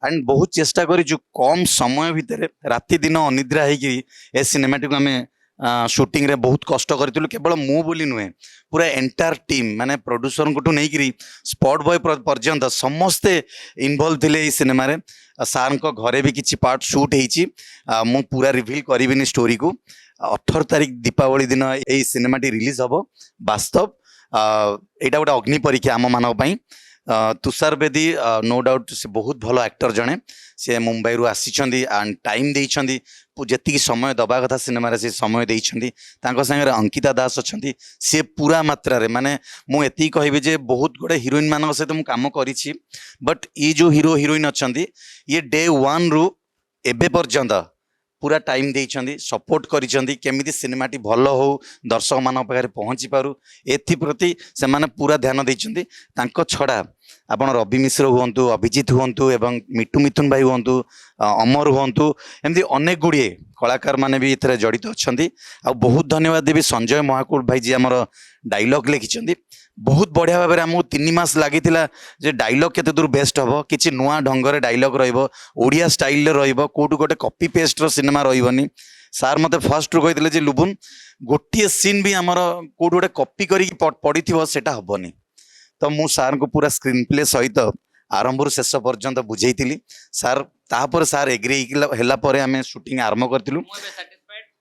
and बहुत चेष्टा करी कम समय भितर राति दिन अनिद्रा हो सिनेमाटी आम शूटिंग रे बहुत कष्ट करूँ केवल मु बोली नुहे पूरा एंटायर टीम माने प्रोड्यूसर को नहीं स्पॉट बॉय पर्यंत समस्ते इन्वॉल्व थे सिनेमा रे सार को घरे भी किसी पार्ट शूट होती मु पूरा रिवील करी स्टोरी को 18 तारिख दीपावली दिन यही सिनेमाटी रिलीज हम वास्तव यहाँ गोटे अग्नि परीक्षा आम मान तुषार बेदी नो डाउट से बहुत भल एक्टर जड़े सी मुंबई रू आसी एंड टाइम देइछंदी जी समय दबा कथा सिनेमा से समय देइछंदी सागर अंकिता दास अच्छा सी पूरा मात्रा रे माने मुझे कहबी जे बहुत गुड़े हिरोइन मान सहित मुझे कम करी बट ये जो हीरो हिरोइन अच्छा ये डे वन रु एबे पर्यंत पूरा टाइम देइछंदी सपोर्ट करिछंदी केमिति सिनेमाटी भल हो दर्शक मान पाखे पहुँची पारू एप्रति से माने पूरा ध्यान देइछंदी तांको छड़ा आपण रवि मिश्र हुंतु अभिजीत हुंतु एवं मिट्टू मिथुन भाई हुंतु अमर हुंतु एमती अनेक गुड़िए कलाकार माने भी इथरे जड़ित अच्छंदी आ बहुत धन्यवाद देवी संजय महाकुल भाई जी आमर डायलॉग लिखिछंदी बहुत बढ़िया भाव में आमको 3 मास लगी जे डायलॉग केते दूर बेस्ट हम किसी नुआ ढंग डायलॉग रोडिया स्टाइल रोट गोटे कॉपी पेस्ट सिनेमा रही सार मते फर्स्ट रू कहते लुबुन गोटे सीन भी आमर कोट गोटे कॉपी करी पड़ी सेटा हेनी तो मु सार को पूरा स्क्रीन प्ले सहित आरंभ रू शेष पर्यंत बुझे सार तापर सार एग्री होला आम शूटिंग आरंभ करूँ